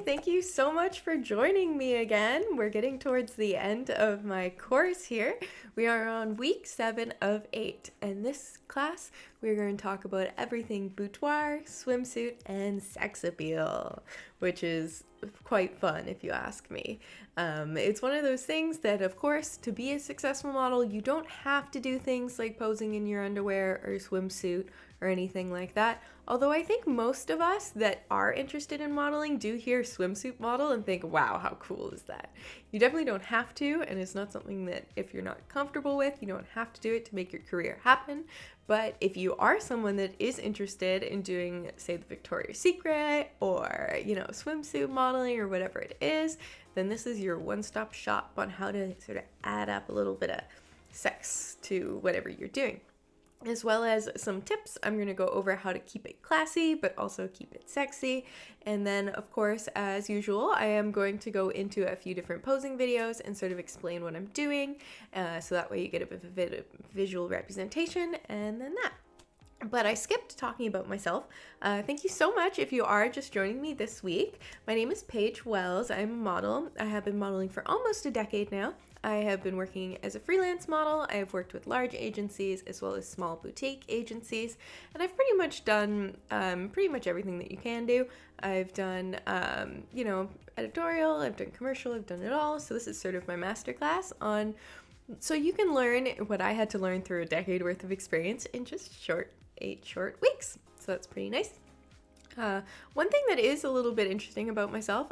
thank you so much for joining me again. We're getting towards the end of my course here. We are on week 7 of 8, and this class we're going to talk about everything boudoir, swimsuit, and sex appeal, which is quite fun if you ask me. It's one of those things that, of course, to be a successful model, you don't have to do things like posing in your underwear or swimsuit or anything like that. Although I think most of us that are interested in modeling do hear swimsuit model and think, wow, how cool is that? You definitely don't have to, and it's not something that if you're not comfortable with, you don't have to do it to make your career happen. But if you are someone that is interested in doing, say, the Victoria's Secret or, swimsuit modeling or whatever it is, then this is your one-stop shop on how to sort of add up a little bit of sex to whatever you're doing. As well as some tips. I'm going to go over how to keep it classy, but also keep it sexy. And then, of course, as usual, I am going to go into a few different posing videos and sort of explain what I'm doing, so that way you get a bit of visual representation, and then that. But I skipped talking about myself. Thank you so much if you are just joining me this week. My name is Paige Wells. I'm a model. I have been modeling for almost a decade now. I have been working as a freelance model. I have worked with large agencies as well as small boutique agencies, and I've pretty much done pretty much everything that you can do. I've done, editorial, I've done commercial, I've done it all. So this is sort of my masterclass on, so you can learn what I had to learn through a decade worth of experience in just 8 short weeks. So that's pretty nice. One thing that is a little bit interesting about myself,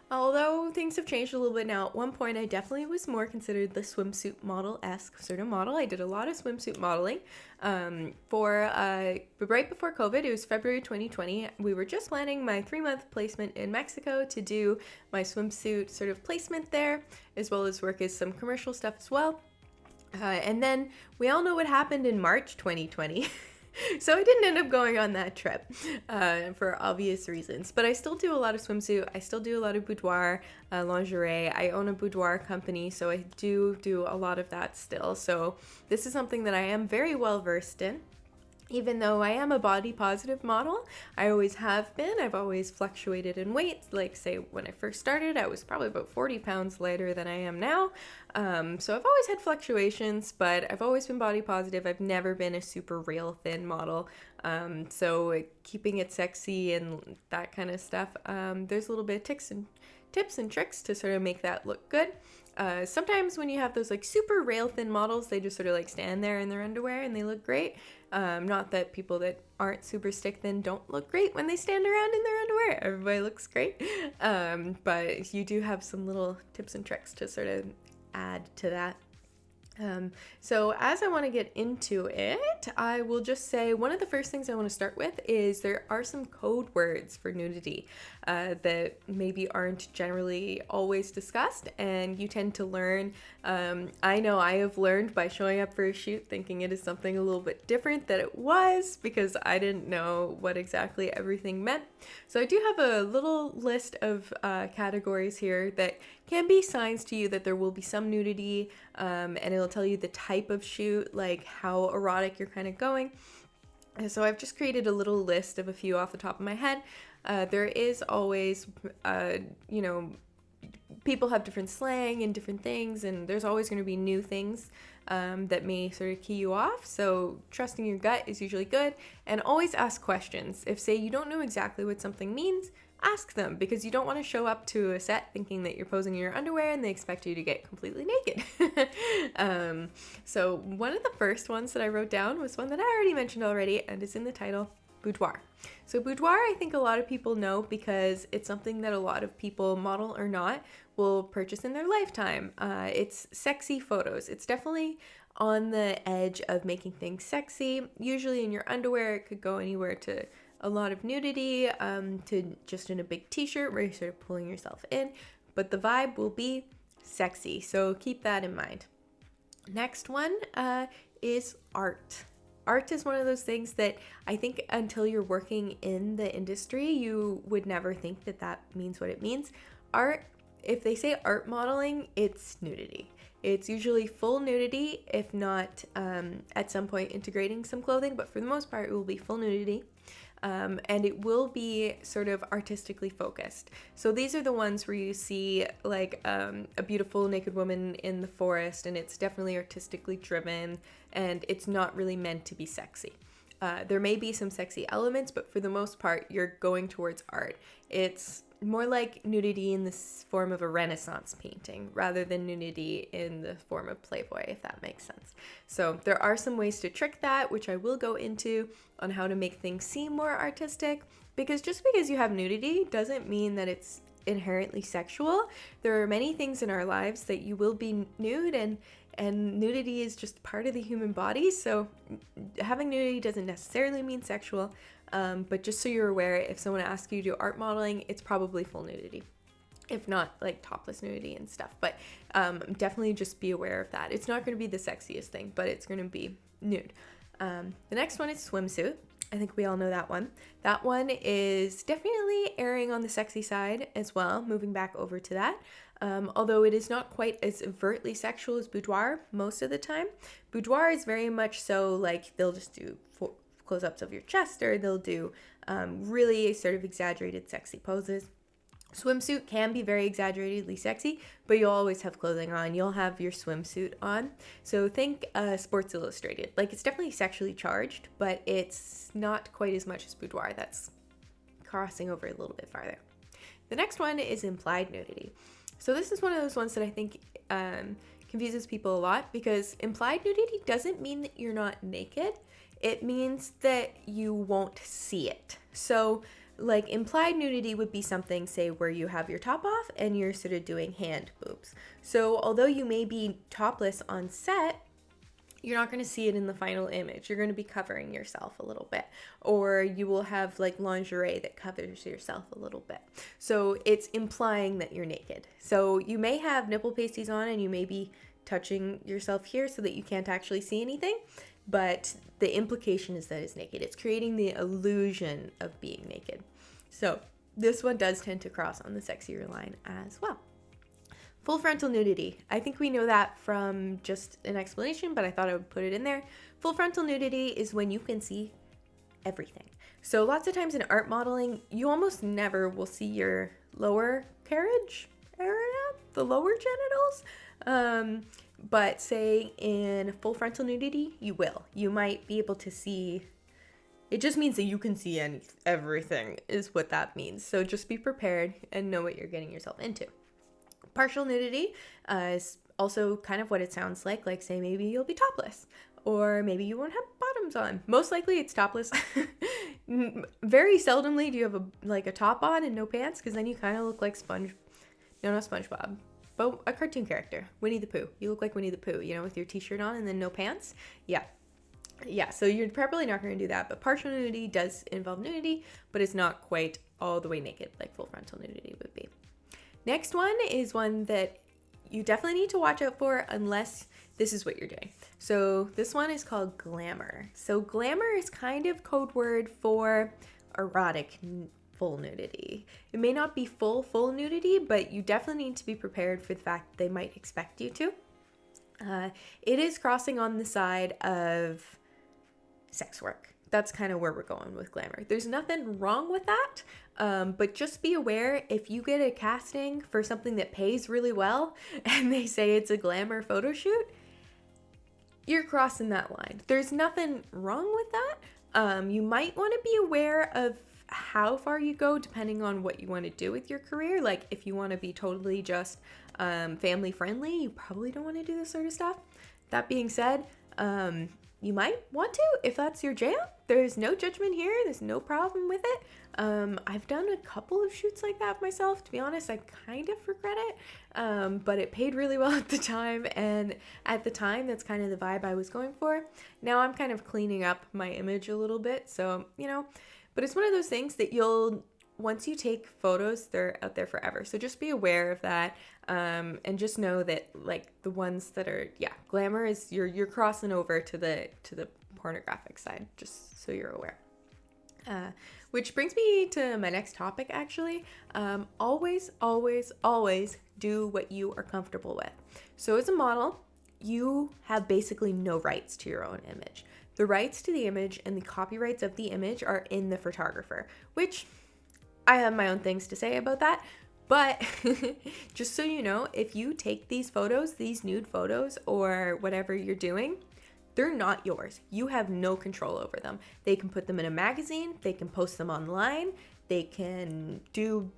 although things have changed a little bit now, at one point I definitely was more considered the swimsuit model-esque sort of model. I did a lot of swimsuit modeling right before COVID. It was February 2020. We were just planning my 3-month placement in Mexico to do my swimsuit sort of placement there, as well as work as some commercial stuff as well. And then we all know what happened in March 2020. So I didn't end up going on that trip for obvious reasons, but I still do a lot of swimsuit. I still do a lot of boudoir, lingerie. I own a boudoir company, so I do a lot of that still. So this is something that I am very well versed in. Even though I am a body positive model, I always have been. I've always fluctuated in weight. Like, say, when I first started, I was probably about 40 pounds lighter than I am now. So I've always had fluctuations, but I've always been body positive. I've never been a super real thin model. So keeping it sexy and that kind of stuff, there's a little bit of tips and tricks to sort of make that look good. Sometimes when you have those like super rail thin models, they just sort of like stand there in their underwear and they look great. Not that people that aren't super stick thin don't look great when they stand around in their underwear. Everybody looks great. But you do have some little tips and tricks to sort of add to that. So as I want to get into it, I will just say one of the first things I want to start with is there are some code words for nudity that maybe aren't generally always discussed, and you tend to learn. I know I have learned by showing up for a shoot thinking it is something a little bit different than it was because I didn't know what exactly everything meant. So I do have a little list of categories here that can be signs to you that there will be some nudity, and it'll tell you the type of shoot, like how erotic you're kind of going. And so I've just created a little list of a few off the top of my head. There is always, people have different slang and different things, and there's always going to be new things that may sort of key you off. So trusting your gut is usually good, and always ask questions. If, say, you don't know exactly what something means, ask them, because you don't want to show up to a set thinking that you're posing in your underwear and they expect you to get completely naked. So one of the first ones that I wrote down was one that I already mentioned already, and it's in the title, boudoir. So boudoir, I think a lot of people know because it's something that a lot of people, model or not, will purchase in their lifetime. It's sexy photos. It's definitely on the edge of making things sexy. Usually in your underwear, it could go anywhere to a lot of nudity, to just in a big t-shirt where you're sort of pulling yourself in, but the vibe will be sexy, so keep that in mind. Next one is art. Art is one of those things that I think until you're working in the industry, you would never think that that means what it means. Art, if they say art modeling, it's nudity. It's usually full nudity, if not at some point integrating some clothing, but for the most part, it will be full nudity. and it will be sort of artistically focused. So these are the ones where you see like a beautiful naked woman in the forest, and it's definitely artistically driven, and it's not really meant to be sexy. There may be some sexy elements, but for the most part, you're going towards art. It's more like nudity in the form of a Renaissance painting rather than nudity in the form of Playboy, if that makes sense. So there are some ways to trick that, which I will go into on how to make things seem more artistic, because just because you have nudity doesn't mean that it's inherently sexual. There are many things in our lives that you will be nude, and nudity is just part of the human body. So having nudity doesn't necessarily mean sexual. But just so you're aware, if someone asks you to do art modeling, it's probably full nudity, if not like topless nudity and stuff. But definitely just be aware of that. It's not going to be the sexiest thing, but it's going to be nude. The next one is swimsuit. I think we all know that one. That one is definitely erring on the sexy side as well, moving back over to that. Although it is not quite as overtly sexual as boudoir most of the time. Boudoir is very much so like they'll just do close-ups of your chest, or they'll do really sort of exaggerated sexy poses. Swimsuit can be very exaggeratedly sexy, but you'll always have clothing on. You'll have your swimsuit on. So think Sports Illustrated. Like, it's definitely sexually charged, but it's not quite as much as boudoir. That's crossing over a little bit farther. The next one is implied nudity. So this is one of those ones that I think confuses people a lot, because implied nudity doesn't mean that you're not naked. It means that you won't see it. So like implied nudity would be something, say, where you have your top off and you're sort of doing hand boobs. So although you may be topless on set, you're not going to see it in the final image. You're going to be covering yourself a little bit, or you will have like lingerie that covers yourself a little bit. So it's implying that you're naked. So you may have nipple pasties on and you may be touching yourself here so that you can't actually see anything, but the implication is that it's naked. It's creating the illusion of being naked. So this one does tend to cross on the sexier line as well. Full frontal nudity. I think we know that from just an explanation, but I thought I would put it in there. Full frontal nudity is when you can see everything. So lots of times in art modeling, you almost never will see your lower carriage area, the lower genitals. But say in full frontal nudity, you will. You might be able to see. It just means that you can see everything is what that means. So just be prepared and know what you're getting yourself into. Partial nudity is also kind of what it sounds like. Like, say maybe you'll be topless, or maybe you won't have bottoms on. Most likely it's topless. Very seldomly do you have a top on and no pants, because then you kind of look like not SpongeBob, but a cartoon character, Winnie the Pooh. You look like Winnie the Pooh, with your t-shirt on and then no pants. Yeah, so you're probably not going to do that, but partial nudity does involve nudity, but it's not quite all the way naked like full frontal nudity would be. Next one is one that you definitely need to watch out for unless this is what you're doing. So this one is called glamour. So glamour is kind of code word for erotic full nudity. It may not be full nudity, but you definitely need to be prepared for the fact that they might expect you to. It is crossing on the side of sex work. That's kind of where we're going with glamour. There's nothing wrong with that, but just be aware if you get a casting for something that pays really well and they say it's a glamour photo shoot, you're crossing that line. There's nothing wrong with that. You might want to be aware of how far you go depending on what you want to do with your career. Like if you want to be totally just family friendly, you probably don't want to do this sort of stuff. That being said, you might want to if that's your jam. There's no judgment here. There's no problem with it. I've done a couple of shoots like that myself. To be honest, I kind of regret it, but it paid really well at the time, and at the time that's kind of the vibe I was going for. Now I'm kind of cleaning up my image a little bit, so but it's one of those things that once you take photos, they're out there forever. So just be aware of that, and just know that like the ones that are glamour is you're crossing over to the pornographic side, just so you're aware. Which brings me to my next topic, actually. Always do what you are comfortable with. So as a model, you have basically no rights to your own image. The rights to the image and the copyrights of the image are in the photographer, which I have my own things to say about that. But just so you know, if you take these photos, these nude photos or whatever you're doing, they're not yours. You have no control over them. They can put them in a magazine, they can post them online, they can do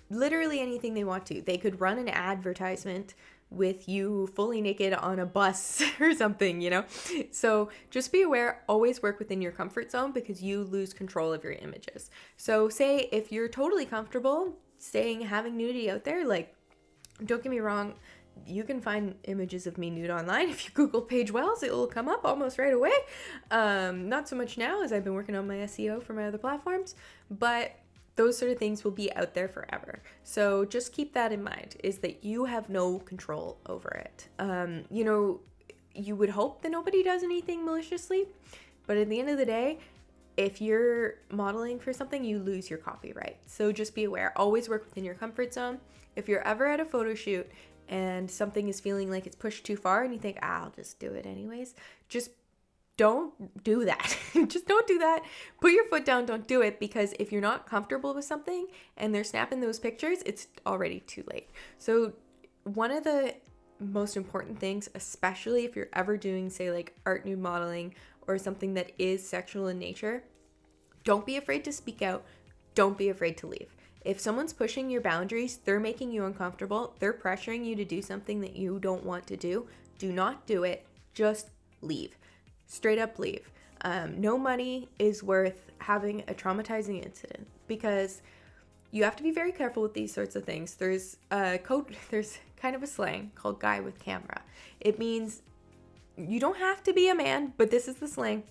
literally anything they want to. They could run an advertisement with you fully naked on a bus or something, you know? So just be aware, always work within your comfort zone because you lose control of your images. So say if you're totally comfortable having nudity out there, like, don't get me wrong, you can find images of me nude online. If you Google Paige Wells, it will come up almost right away. Not so much now as I've been working on my SEO for my other platforms, but those sort of things will be out there forever. So just keep that in mind, is that you have no control over it. You know, you would hope that nobody does anything maliciously, but at the end of the day, if you're modeling for something, you lose your copyright. So just be aware, always work within your comfort zone. If you're ever at a photo shoot and something is feeling like it's pushed too far and you think, I'll just do it anyways, just don't do that. Just don't do that. Put your foot down, don't do it, because if you're not comfortable with something and they're snapping those pictures, it's already too late. So one of the most important things, especially if you're ever doing, say, like art nude modeling or something that is sexual in nature, don't be afraid to speak out. Don't be afraid to leave. If someone's pushing your boundaries, they're making you uncomfortable, they're pressuring you to do something that you don't want to do not do it. Just leave. Straight up leave. No money is worth having a traumatizing incident, because you have to be very careful with these sorts of things. There's kind of a slang called guy with camera. It means you don't have to be a man, but this is the slang.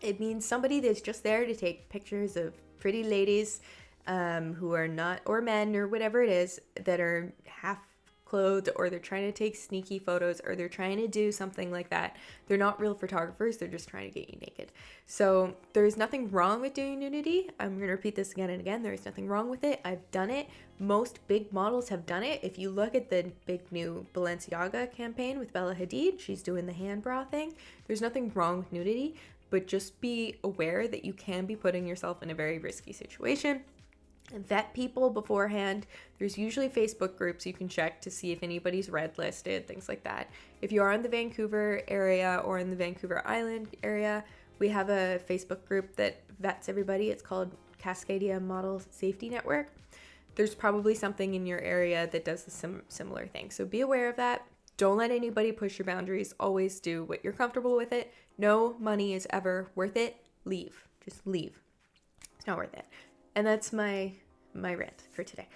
It means somebody that's just there to take pictures of pretty ladies who are not, or men or whatever it is, that are half clothed, or they're trying to take sneaky photos, or they're trying to do something like that. They're not real photographers. They're just trying to get you naked. So there's nothing wrong with doing nudity. I'm going to repeat this again and again. There's nothing wrong with it. I've done it. Most big models have done it. If you look at the big new Balenciaga campaign with Bella Hadid, she's doing the hand bra thing. There's nothing wrong with nudity, but just be aware that you can be putting yourself in a very risky situation. Vet people beforehand. There's usually Facebook groups you can check to see if anybody's red listed, things like that. If you are in the Vancouver area or in the Vancouver Island area, we have a Facebook group that vets everybody. It's called Cascadia Model Safety Network. There's probably something in your area that does the similar thing. So be aware of that. Don't let anybody push your boundaries. Always do what you're comfortable with it. No money is ever worth it. Leave. Just leave. It's not worth it. And that's my rant for today.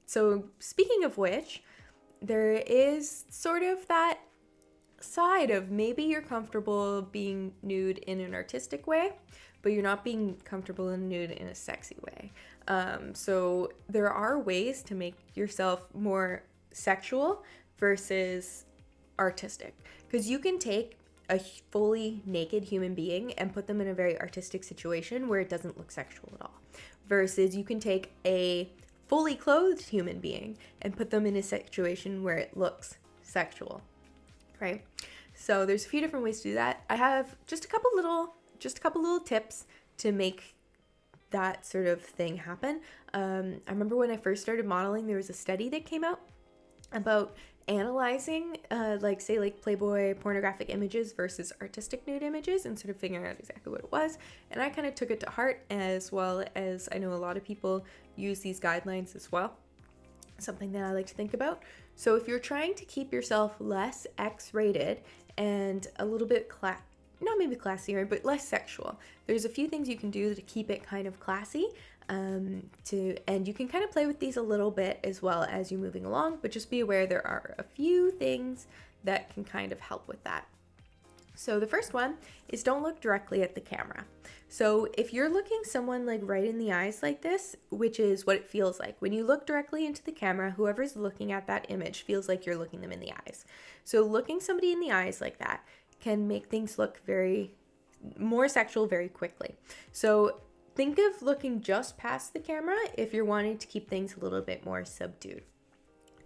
So speaking of which, there is sort of that side of maybe you're comfortable being nude in an artistic way, but you're not being comfortable in nude in a sexy way. So there are ways to make yourself more sexual versus artistic, because you can take a fully naked human being and put them in a very artistic situation where it doesn't look sexual at all, versus you can take a fully clothed human being and put them in a situation where it looks sexual, right? So there's a few different ways to do that. I have just a couple little tips to make that sort of thing happen. I remember when I first started modeling, there was a study that came out about analyzing like Playboy pornographic images versus artistic nude images and sort of figuring out exactly what it was. And I kind of took it to heart, as well as I know a lot of people use these guidelines as well. Something that I like to think about. So if you're trying to keep yourself less X-rated and a little bit not maybe classier, but less sexual, there's a few things you can do to keep it kind of classy. And you can kind of play with these a little bit as well as you're moving along, but just be aware there are a few things that can kind of help with that. So the first one is don't look directly at the camera. So if you're looking someone like right in the eyes like this, which is what it feels like when you look directly into the camera, whoever's looking at that image feels like you're looking them in the eyes. So looking somebody in the eyes like that can make things look very more sexual very quickly. So think of looking just past the camera if you're wanting to keep things a little bit more subdued.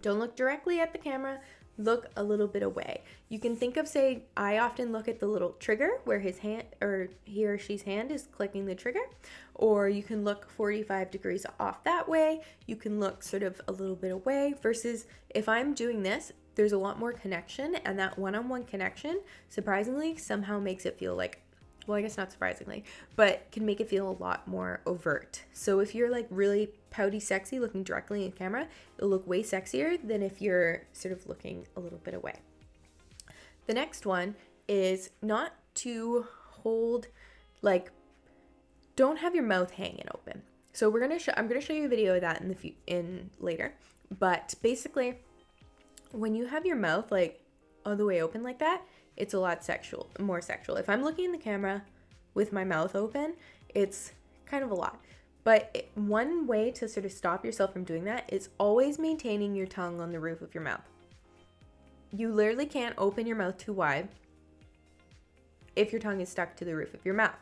Don't look directly at the camera. look a little bit away. You can think of, say, I often look at the little trigger where his hand or he or she's hand is clicking the trigger, or you can look 45 degrees off that way. You can look sort of a little bit away versus if I'm doing this, there's a lot more connection, and that one-on-one connection, surprisingly, somehow makes it feel like, well, I guess not surprisingly, but can make it feel a lot more overt. So if you're like really pouty sexy looking directly in camera, it'll look way sexier than if you're sort of looking a little bit away. The next one is not to hold, like, don't have your mouth hanging open. So I'm gonna show you a video of that in later, but basically, when you have your mouth like all the way open like that, it's a lot more sexual. If I'm looking in the camera with my mouth open, it's kind of a lot. But one way to sort of stop yourself from doing that is always maintaining your tongue on the roof of your mouth. You literally can't open your mouth too wide if your tongue is stuck to the roof of your mouth.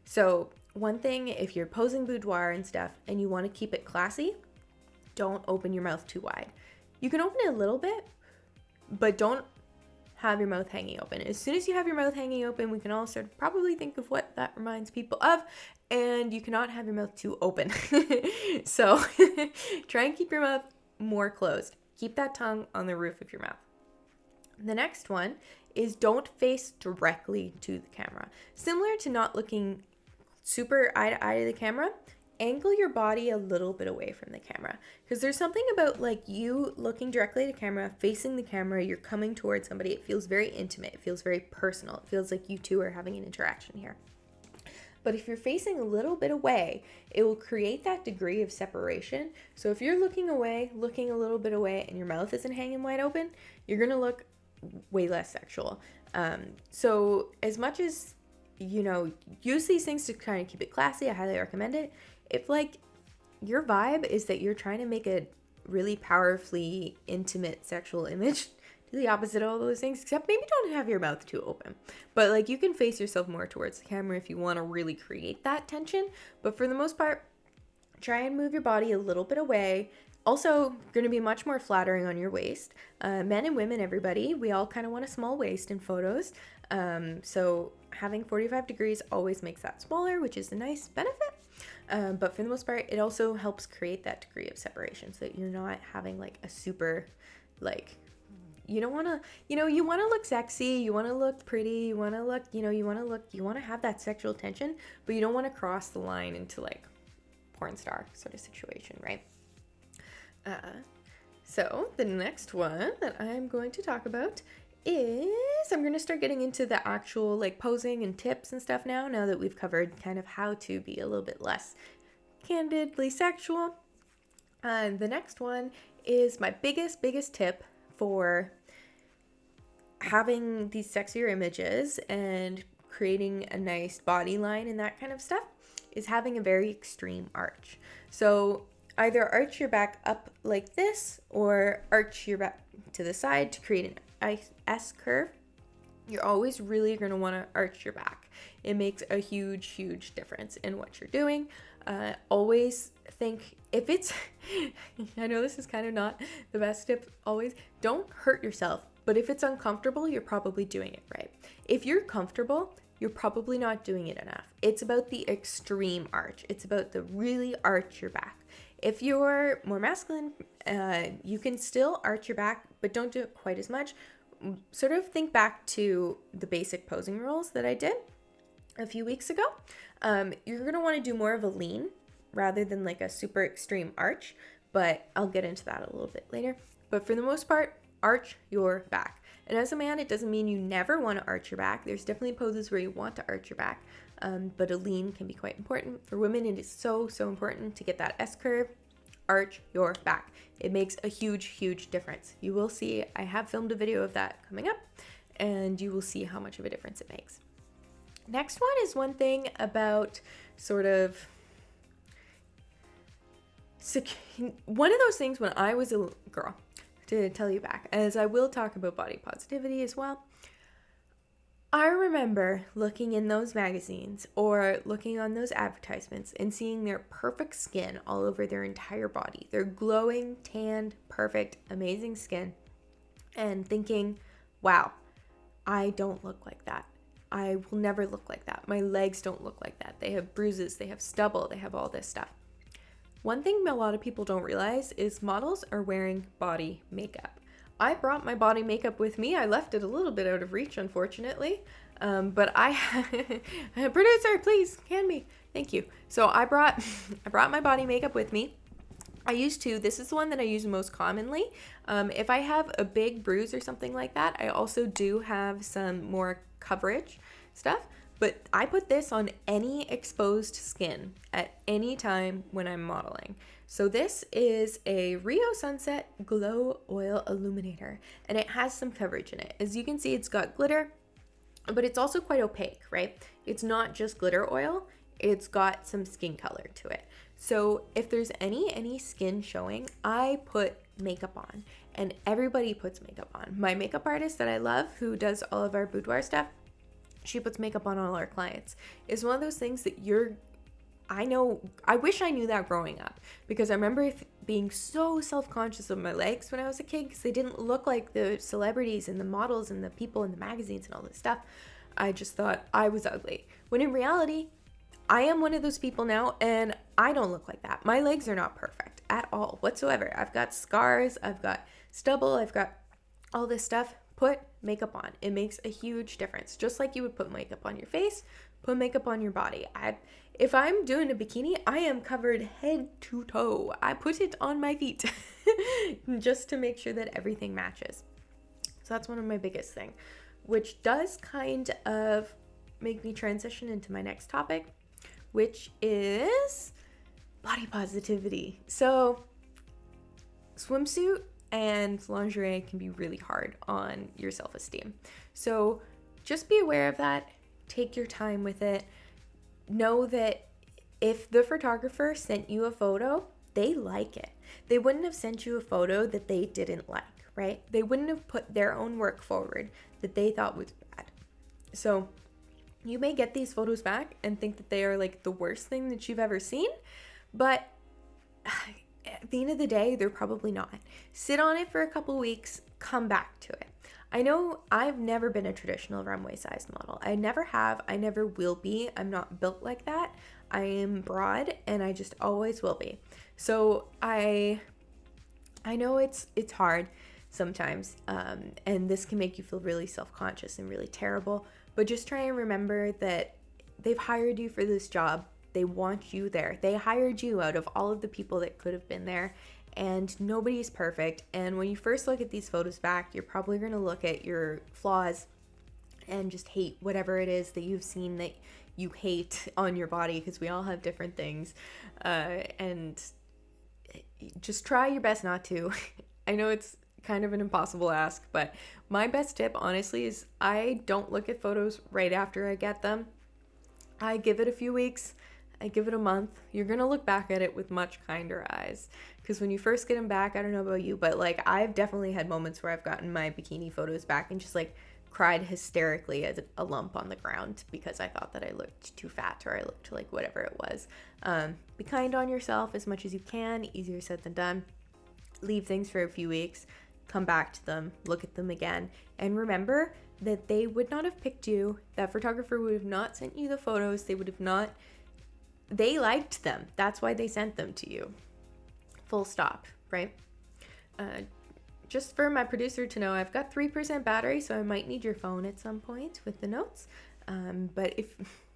So one thing, if you're posing boudoir and stuff and you want to keep it classy, don't open your mouth too wide. You can open it a little bit, but don't have your mouth hanging open. As soon as you have your mouth hanging open, we can all sort of probably think of what that reminds people of, and you cannot have your mouth too open. So try and keep your mouth more closed. Keep that tongue on the roof of your mouth. The next one is don't face directly to the camera. Similar to not looking super eye to eye to the camera, angle your body a little bit away from the camera, because there's something about like you looking directly at the camera, facing the camera, you're coming towards somebody. It feels very intimate. It feels very personal. It feels like you two are having an interaction here. But if you're facing a little bit away, it will create that degree of separation. So if you're looking away, looking a little bit away, and your mouth isn't hanging wide open, you're going to look way less sexual. So as much as, you know, use these things to kind of keep it classy, I highly recommend it. If like your vibe is that you're trying to make a really powerfully intimate sexual image, do the opposite of all those things, except maybe don't have your mouth too open. But like you can face yourself more towards the camera if you want to really create that tension. But for the most part, try and move your body a little bit away. Also, going to be much more flattering on your waist. Men and women, everybody, we all kind of want a small waist in photos. So having 45 degrees always makes that smaller, which is a nice benefit. But for the most part, it also helps create that degree of separation so that you're not having like a super, like, you don't want to, you know, you want to look sexy, you want to look pretty, you want to look, you want to have that sexual tension, but you don't want to cross the line into like porn star sort of situation, right? So the next one that I'm going to talk about is I'm going to start getting into the actual like posing and tips and stuff now that we've covered kind of how to be a little bit less candidly sexual. The next one is my biggest tip for having these sexier images and creating a nice body line and that kind of stuff is having a very extreme arch. So either arch your back up like this or arch your back to the side to create an S curve. You're always really going to want to arch your back. It makes a huge difference in what you're doing. Always think if it's, I know this is kind of not the best tip always, don't hurt yourself. But if it's uncomfortable, you're probably doing it right. If you're comfortable, you're probably not doing it enough. It's about the extreme arch. It's about the really arch your back. If you're more masculine, you can still arch your back, but don't do it quite as much. Sort of think back to the basic posing rules that I did a few weeks ago. You're going to want to do more of a lean rather than like a super extreme arch, but I'll get into that a little bit later. But for the most part, arch your back. And as a man, it doesn't mean you never want to arch your back. There's definitely poses where you want to arch your back, but a lean can be quite important. For women, it is so important to get that S curve. Arch your back. It makes a huge difference. You will see, I have filmed a video of that coming up, and you will see how much of a difference it makes. Next one is one thing about sort of one of those things when I was a girl, to tell you back, as I will talk about body positivity as well. I remember looking in those magazines or looking on those advertisements and seeing their perfect skin all over their entire body. Their glowing, tanned, perfect, amazing skin. and thinking, wow, I don't look like that. I will never look like that. My legs don't look like that. They have bruises, they have stubble, they have all this stuff. One thing a lot of people don't realize is models are wearing body makeup. I brought my body makeup with me. I left it a little bit out of reach, unfortunately. But producer, please, hand me. Thank you. So I brought my body makeup with me. I use two. This is the one that I use most commonly. If I have a big bruise or something like that, I also do have some more coverage stuff. But I put this on any exposed skin at any time when I'm modeling. So this is a Rio Sunset Glow Oil Illuminator, and it has some coverage in it. As you can see, it's got glitter, but it's also quite opaque, right? It's not just glitter oil, it's got some skin color to it. So if there's any skin showing, I put makeup on, and everybody puts makeup on. My makeup artist that I love, who does all of our boudoir stuff, she puts makeup on all our clients. It's one of those things that I wish I knew that growing up, because I remember being so self-conscious of my legs when I was a kid, because they didn't look like the celebrities and the models and the people in the magazines and all this stuff. I just thought I was ugly, when in reality, I am one of those people now, and I don't look like that. My legs are not perfect at all whatsoever. I've got scars, I've got stubble, I've got all this stuff. Put makeup on. It makes a huge difference. Just like you would put makeup on your face, put makeup on your body. If I'm doing a bikini, I am covered head to toe. I put it on my feet just to make sure that everything matches. So that's one of my biggest things, which does kind of make me transition into my next topic, which is body positivity. So swimsuit and lingerie can be really hard on your self-esteem. So just be aware of that. Take your time with it. Know that if the photographer sent you a photo, they like it. They wouldn't have sent you a photo that they didn't like, right? They wouldn't have put their own work forward that they thought was bad. So you may get these photos back and think that they are like the worst thing that you've ever seen, but at the end of the day, they're probably not. Sit on it for a couple weeks, come back to it. I know I've never been a traditional runway sized model. I never have, I never will be. I'm not built like that. I am broad, and I just always will be. So I know it's hard sometimes, and this can make you feel really self-conscious and really terrible, but just try and remember that they've hired you for this job. They want you there. They hired you out of all of the people that could have been there, and nobody's perfect. And when you first look at these photos back, you're probably going to look at your flaws and just hate whatever it is that you've seen that you hate on your body, because we all have different things. And just try your best not to. I know it's kind of an impossible ask, but my best tip, honestly, is I don't look at photos right after I get them. I give it a few weeks. I give it a month. You're going to look back at it with much kinder eyes, because when you first get them back, I don't know about you, but like I've definitely had moments where I've gotten my bikini photos back and just like cried hysterically as a lump on the ground because I thought that I looked too fat, or I looked like whatever it was. Be kind on yourself as much as you can. Easier said than done. Leave things for a few weeks, come back to them, look at them again, and remember that they would not have picked you. That photographer would have not sent you the photos. They liked them. That's why they sent them to you. Full stop, right? Just for my producer to know, I've got 3% battery, so I might need your phone at some point with the notes. But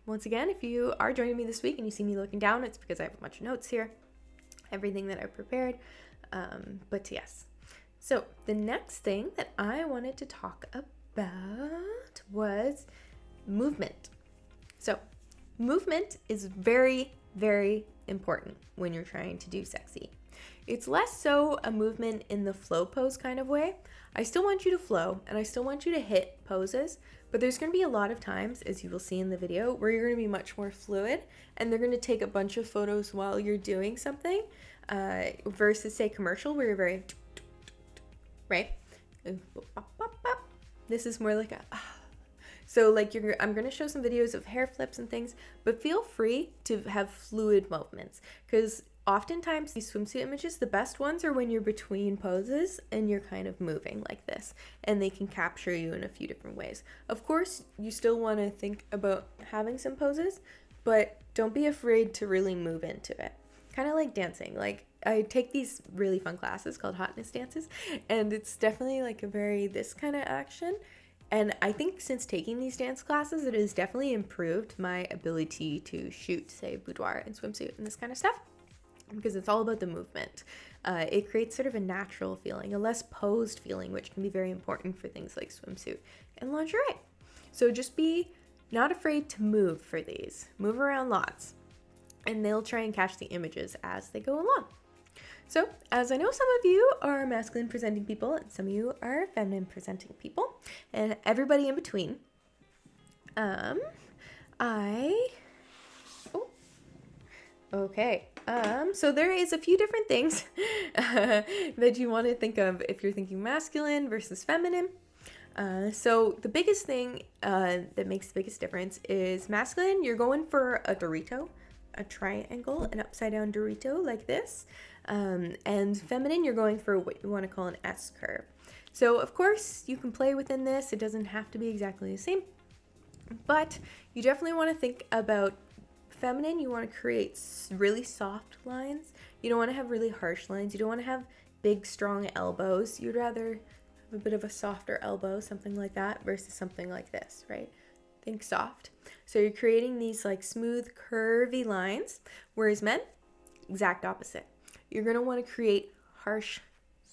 once again, if you are joining me this week and you see me looking down, it's because I have a bunch of notes here, everything that I've prepared. But yes. So the next thing that I wanted to talk about was movement. So movement is very, very important when you're trying to do sexy. It's less so a movement in the flow pose kind of way. I still want you to flow, and I still want you to hit poses, but there's going to be a lot of times, as you will see in the video, where you're going to be much more fluid, and they're going to take a bunch of photos while you're doing something, versus say commercial where you're very, right? This is more like a, so like I'm going to show some videos of hair flips and things, but feel free to have fluid movements, because Oftentimes these swimsuit images, the best ones are when you're between poses and you're kind of moving like this, and they can capture you in a few different ways. Of course, you still want to think about having some poses, but don't be afraid to really move into it. Kind of like dancing. Like, I take these really fun classes called hotness dances, and it's definitely like a very this kind of action. And I think since taking these dance classes, it has definitely improved my ability to shoot, say, boudoir and swimsuit and this kind of stuff, because it's all about the movement. It creates sort of a natural feeling, a less posed feeling, which can be very important for things like swimsuit and lingerie. So just be not afraid to move for these. Move around lots, and they'll try and catch the images as they go along. So, as I know some of you are masculine presenting people and some of you are feminine presenting people, and everybody in between, so there is a few different things that you want to think of if you're thinking masculine versus feminine. So the biggest thing that makes the biggest difference is masculine, you're going for a Dorito, a triangle, an upside down Dorito like this. And feminine, you're going for what you want to call an S curve. So of course you can play within this. It doesn't have to be exactly the same, but you definitely want to think about feminine. You want to create really soft lines. You don't want to have really harsh lines. You don't want to have big, strong elbows. You'd rather have a bit of a softer elbow, something like that, versus something like this, right? Think soft. So you're creating these like smooth, curvy lines, whereas men, exact opposite. You're going to want to create harsh,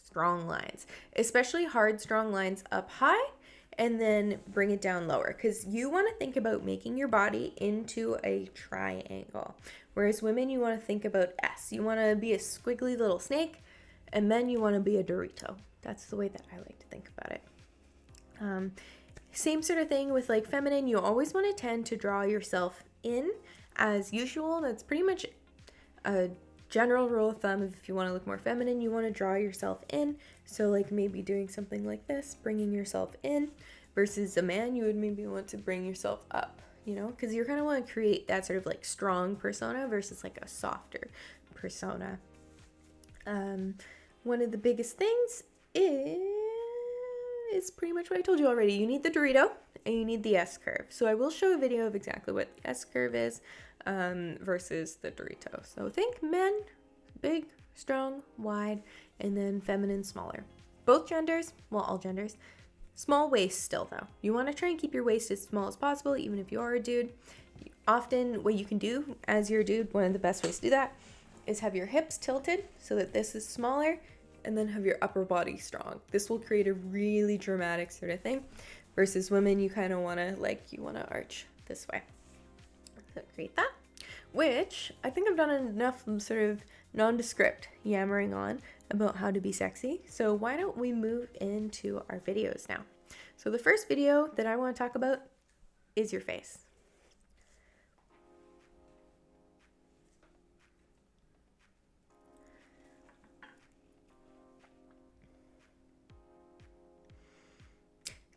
strong lines, especially hard, strong lines up high, and then bring it down lower, because you want to think about making your body into a triangle, whereas women, you want to think about S. You want to be a squiggly little snake, and men, you want to be a Dorito. That's the way that I like to think about it. Same sort of thing with like feminine. You always want to tend to draw yourself in as usual. That's pretty much a general rule of thumb. If you want to look more feminine, you want to draw yourself in. So like maybe doing something like this, bringing yourself in, versus a man, you would maybe want to bring yourself up, you know, because you kind of want to create that sort of like strong persona versus like a softer persona. One of the biggest things is pretty much what I told you already. You need the Dorito and you need the S curve. So I will show a video of exactly what the S curve is versus the Dorito. So think men, big, strong, wide, and then feminine, smaller. Both genders, well, all genders, small waist still though. You want to try and keep your waist as small as possible, even if you are a dude. Often what you can do as you're a dude, one of the best ways to do that is have your hips tilted so that this is smaller, and then have your upper body strong. This will create a really dramatic sort of thing. Versus women, you kind of want to arch this way. So create that, which I think I've done enough sort of nondescript yammering on about how to be sexy. So why don't we move into our videos now? So the first video that I want to talk about is your face.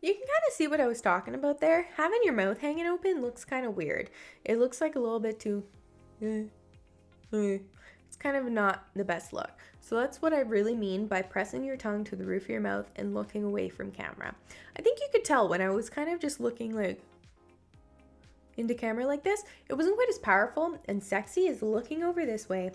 You can kind of see what I was talking about there. Having your mouth hanging open looks kind of weird. It looks like a little bit too... It's kind of not the best look. So that's what I really mean by pressing your tongue to the roof of your mouth and looking away from camera. I think you could tell when I was kind of just looking like into camera like this, it wasn't quite as powerful and sexy as looking over this way,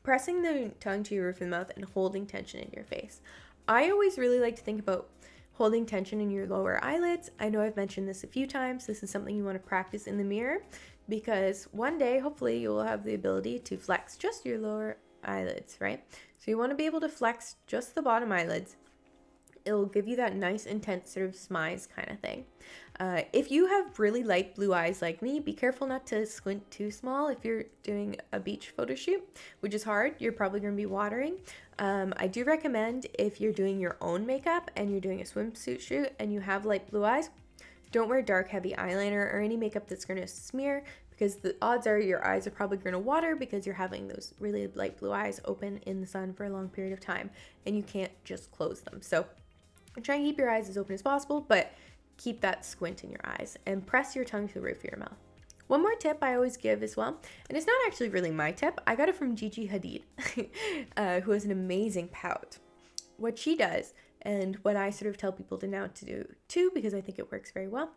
pressing the tongue to your roof of the mouth and holding tension in your face. I always really like to think about holding tension in your lower eyelids. I know I've mentioned this a few times. This is something you want to practice in the mirror, because one day, hopefully, you will have the ability to flex just your lower eyelids, right? So you want to be able to flex just the bottom eyelids. It'll give you that nice, intense sort of smize kind of thing. If you have really light blue eyes like me, be careful not to squint too small if you're doing a beach photo shoot, which is hard. You're probably going to be watering. I do recommend if you're doing your own makeup and you're doing a swimsuit shoot and you have light blue eyes, don't wear dark, heavy eyeliner or any makeup that's going to smear, because the odds are your eyes are probably going to water because you're having those really light blue eyes open in the sun for a long period of time and you can't just close them. So try and keep your eyes as open as possible, but keep that squint in your eyes and press your tongue to the roof of your mouth. One more tip I always give as well, and it's not actually really my tip. I got it from Gigi Hadid, who has an amazing pout. What she does, and what I sort of tell people to now to do too, because I think it works very well,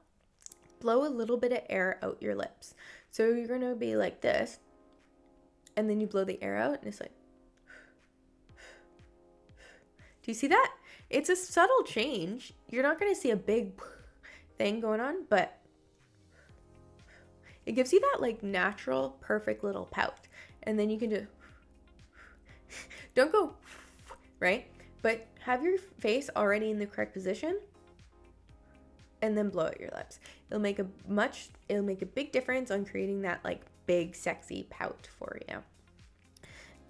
blow a little bit of air out your lips. So you're going to be like this, and then you blow the air out, and it's like, do you see that? It's a subtle change. You're not going to see a big thing going on, but it gives you that like natural, perfect little pout. And then you can just, don't go, right? But have your face already in the correct position and then blow out your lips. It'll make a big difference on creating that like big, sexy pout for you.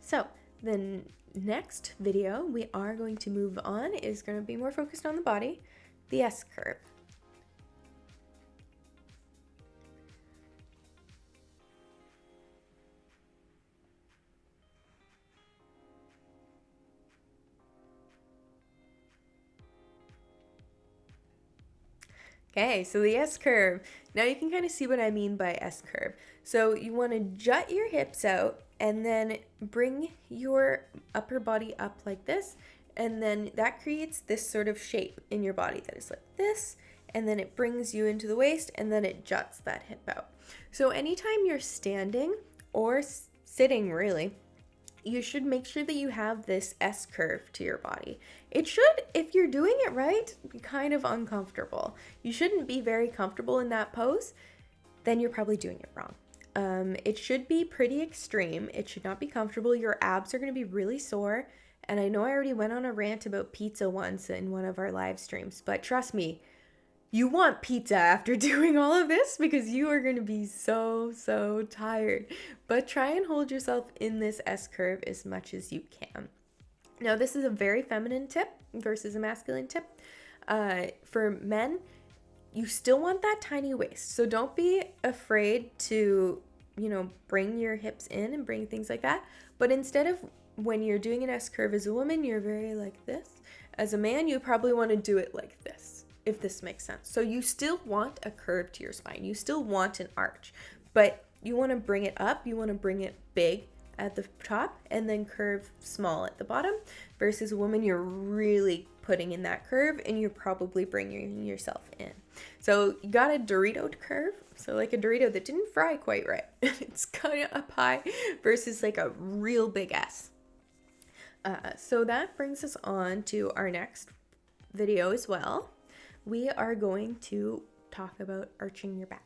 So then next video we are going to move on is going to be more focused on the body, the S curve. Okay, so the S curve. Now you can kind of see what I mean by S curve. So you want to jut your hips out and then bring your upper body up like this. And then that creates this sort of shape in your body that is like this. And then it brings you into the waist and then it juts that hip out. So anytime you're standing or sitting really, you should make sure that you have this S curve to your body. It should, if you're doing it right, be kind of uncomfortable. You shouldn't be very comfortable in that pose, then you're probably doing it wrong. It should be pretty extreme. It should not be comfortable. Your abs are going to be really sore. And I know I already went on a rant about pizza once in one of our live streams, but trust me, you want pizza after doing all of this because you are going to be so tired. But try and hold yourself in this S curve as much as you can. Now, this is a very feminine tip versus a masculine tip. For men, you still want that tiny waist. So don't be afraid to, bring your hips in and bring things like that. But instead of when you're doing an S curve as a woman, you're very like this. As a man, you probably want to do it like this, if this makes sense. So you still want a curve to your spine. You still want an arch, but you want to bring it up. You want to bring it big at the top and then curve small at the bottom. Versus a woman, you're really putting in that curve and you're probably bringing yourself in. So you got a Dorito curve. So like a Dorito that didn't fry quite right. It's kind of up high versus like a real big S. So that brings us on to our next video as well. We are going to talk about arching your back.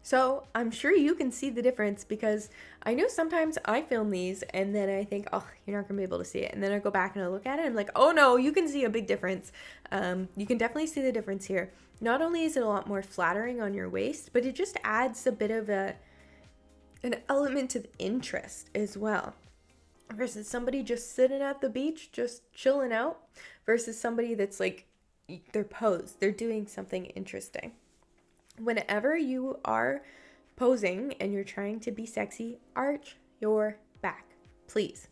So I'm sure you can see the difference because I know sometimes I film these and then I think, oh, you're not gonna be able to see it. And then I go back and I look at it and I'm like, oh no, you can see a big difference. You can definitely see the difference here. Not only is it a lot more flattering on your waist, but it just adds a bit of an element of interest as well. Versus somebody just sitting at the beach, just chilling out, versus somebody that's like, they're posed, they're doing something interesting. Whenever you are posing and you're trying to be sexy, arch your back, please.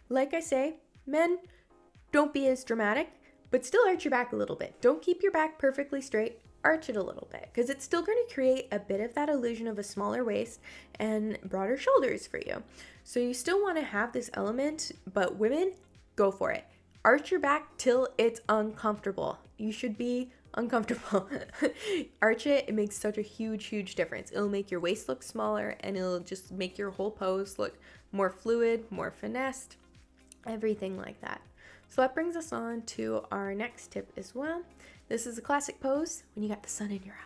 Like I say, men, don't be as dramatic, but still arch your back a little bit. Don't keep your back perfectly straight, arch it a little bit, because it's still going to create a bit of that illusion of a smaller waist and broader shoulders for you. So you still want to have this element, but women, go for it. Arch your back till it's uncomfortable. You should be uncomfortable. Arch it. It makes such a huge difference. It'll make your waist look smaller and it'll just make your whole pose look more fluid, more finessed, everything like that. So that brings us on to our next tip as well. This is a classic pose when you got the sun in your eyes.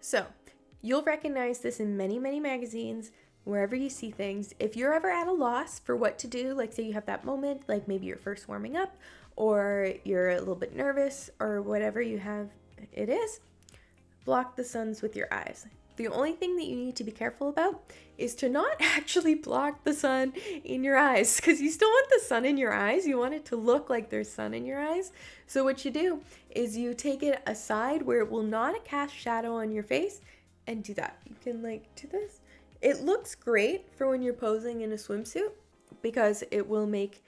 So you'll recognize this in many magazines, wherever you see things. If you're ever at a loss for what to do, like say you have that moment, like maybe you're first warming up or you're a little bit nervous or whatever you have it is, block the suns with your eyes. The only thing that you need to be careful about is to not actually block the sun in your eyes, because you still want the sun in your eyes. You want it to look like there's sun in your eyes. So what you do is you take it aside where it will not cast shadow on your face and do that. You can like do this. It looks great for when you're posing in a swimsuit because it will make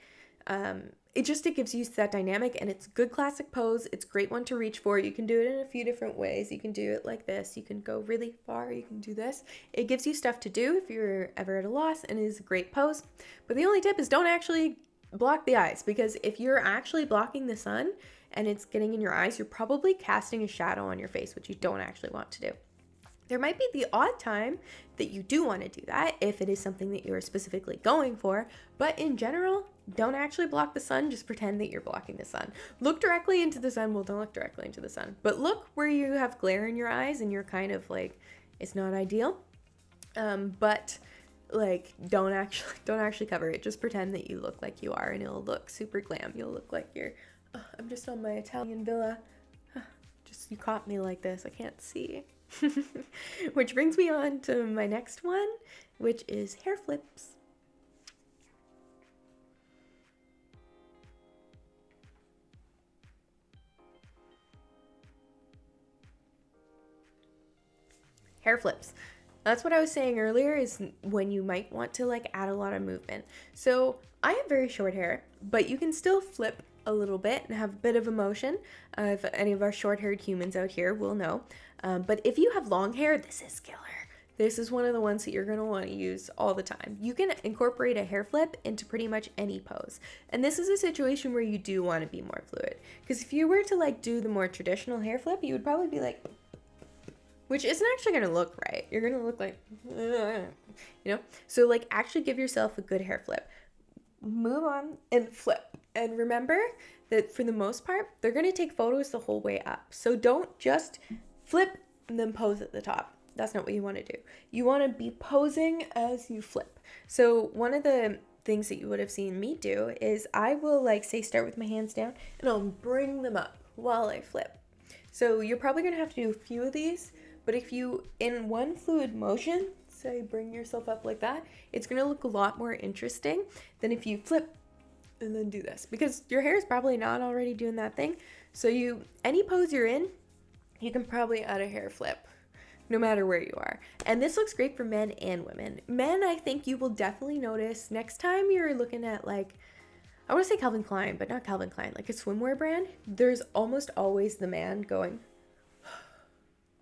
it gives you that dynamic, and it's a good classic pose. It's a great one to reach for. You can do it in a few different ways. You can do it like this. You can go really far. You can do this. It gives you stuff to do if you're ever at a loss, and it is a great pose. But the only tip is don't actually block the eyes, because if you're actually blocking the sun and it's getting in your eyes, you're probably casting a shadow on your face, which you don't actually want to do. There might be the odd time that you do want to do that if it is something that you're specifically going for, but in general, don't actually block the sun. Just pretend that you're blocking the sun. Look directly into the sun. Well, don't look directly into the sun, but look where you have glare in your eyes and you're kind of like, it's not ideal. But like, don't actually cover it. Just pretend that you look like you are, and it'll look super glam. You'll look like you're, I'm just on my Italian villa. Just, you caught me like this. I can't see. Which brings me on to my next one, which is hair flips. Hair flips. That's what I was saying earlier, is when you might want to like add a lot of movement. So I have very short hair, but you can still flip a little bit and have a bit of emotion. If any of our short-haired humans out here will know. But if you have long hair, this is killer. This is one of the ones that you're going to want to use all the time. You can incorporate a hair flip into pretty much any pose. And this is a situation where you do want to be more fluid. Because if you were to like do the more traditional hair flip, you would probably be like, which isn't actually going to look right. You're going to look like, you know? So like actually give yourself a good hair flip. Move on and flip. And remember that for the most part, they're going to take photos the whole way up. So don't just flip and then pose at the top. That's not what you want to do. You want to be posing as you flip. So one of the things that you would have seen me do is I will like say start with my hands down and I'll bring them up while I flip. So you're probably going to have to do a few of these, but if you in one fluid motion, say bring yourself up like that, it's going to look a lot more interesting than if you flip and then do this, because your hair is probably not already doing that thing. So any pose you're in, you can probably add a hair flip no matter where you are. And this looks great for men and women. Men, I think you will definitely notice next time you're looking at like, I want to say Calvin Klein, but not Calvin Klein, like a swimwear brand, there's almost always the man going,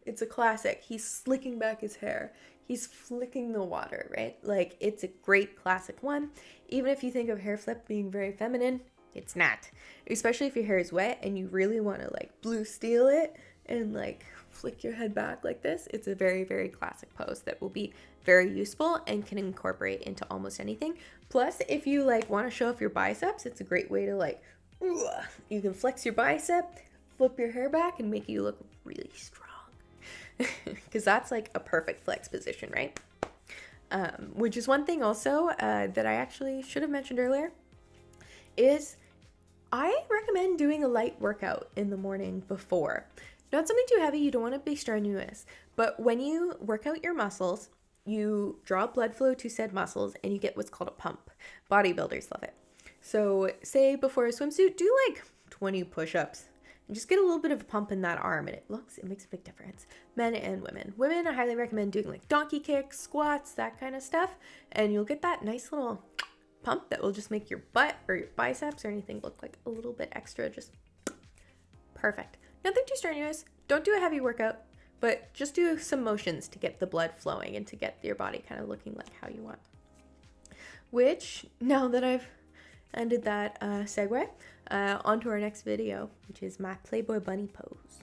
it's a classic. He's slicking back his hair. He's flicking the water, right? Like, it's a great classic one. Even if you think of hair flip being very feminine, it's not. Especially if your hair is wet and you really want to like blue steel it and like flick your head back like this. It's a very, very classic pose that will be very useful and can incorporate into almost anything. Plus, if you like want to show off your biceps, it's a great way to like, you can flex your bicep, flip your hair back, and make you look really strong. Because that's like a perfect flex position, right? Which is one thing also that I actually should have mentioned earlier, is I recommend doing a light workout in the morning before. Not something too heavy, you don't want to be strenuous, but when you work out your muscles, you draw blood flow to said muscles and you get what's called a pump. Bodybuilders love it. So say before a swimsuit, do like 20 push-ups and just get a little bit of a pump in that arm, and it makes a big difference. Men and women. Women, I highly recommend doing like donkey kicks, squats, that kind of stuff, and you'll get that nice little pump that will just make your butt or your biceps or anything look like a little bit extra, just perfect. Nothing too strenuous. Don't do a heavy workout, but just do some motions to get the blood flowing and to get your body kind of looking like how you want. Which, now that I've ended that segue, onto our next video, which is my Playboy bunny pose.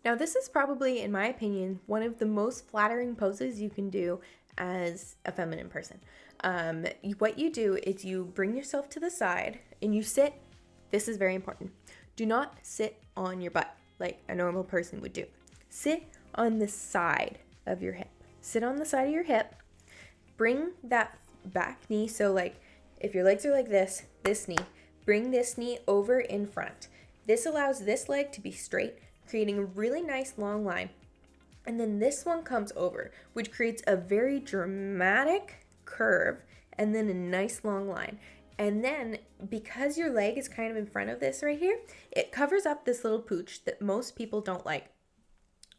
Now, this is probably, in my opinion, one of the most flattering poses you can do as a feminine person. What you do is you bring yourself to the side and you sit. This is very important. Do not sit on your butt like a normal person would do. sit on the side of your hip. Sit on the side of your hip. Bring that back knee. So like if your legs are like this knee, bring this knee over in front. This allows this leg to be straight, creating a really nice long line. And then this one comes over, which creates a very dramatic curve and then a nice long line. And then because your leg is kind of in front of this right here, it covers up this little pooch that most people don't like.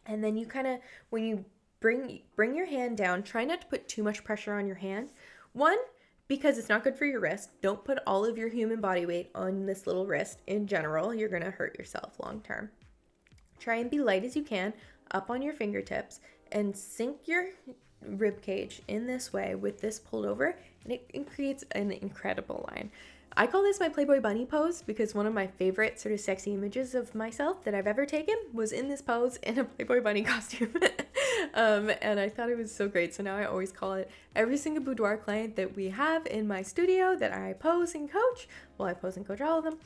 And then you kind of, when you bring your hand down, try not to put too much pressure on your hand. One, because it's not good for your wrist. Don't put all of your human body weight on this little wrist. In general, you're going to hurt yourself long term. Try and be light as you can, up on your fingertips, and sink your rib cage in this way with this pulled over, and it creates an incredible line. I call this my Playboy bunny pose because one of my favorite sort of sexy images of myself that I've ever taken was in this pose in a Playboy bunny costume. And I thought it was so great. So now I always call it every single boudoir client that we have in my studio that I pose and coach. Well, I pose and coach all of them.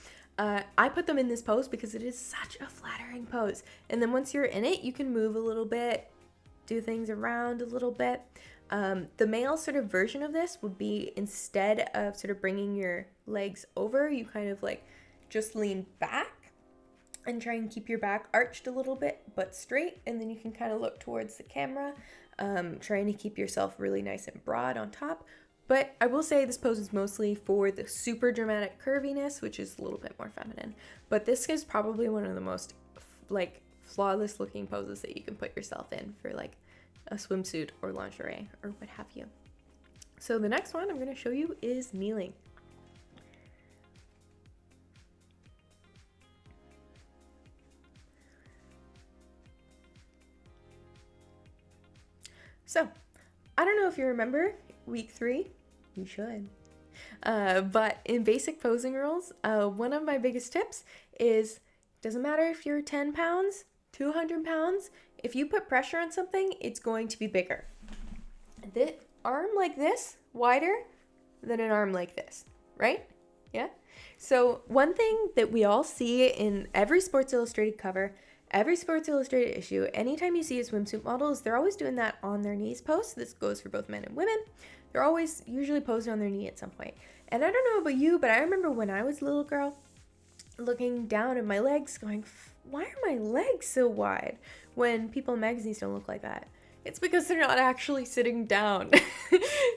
I put them in this pose because it is such a flattering pose. And then once you're in it, you can move a little bit, do things around a little bit. The male sort of version of this would be, instead of sort of bringing your legs over, you kind of like just lean back and try and keep your back arched a little bit but straight, and then you can kind of look towards the camera, trying to keep yourself really nice and broad on top. But I will say this pose is mostly for the super dramatic curviness, which is a little bit more feminine. But this is probably one of the most like flawless looking poses that you can put yourself in for like a swimsuit or lingerie or what have you. So the next one I'm going to show you is kneeling. So I don't know if you remember week 3, you should. But in basic posing rules, one of my biggest tips is, doesn't matter if you're 10 pounds, 200 pounds, if you put pressure on something, it's going to be bigger. The arm like this, wider than an arm like this, right? Yeah? So one thing that we all see in every Sports Illustrated cover, every Sports Illustrated issue, anytime you see a swimsuit model, is they're always doing that on their knees pose. This goes for both men and women. They're always usually posed on their knee at some point. And I don't know about you, but I remember when I was a little girl, looking down at my legs going, why are my legs so wide? When people in magazines don't look like that. It's because they're not actually sitting down.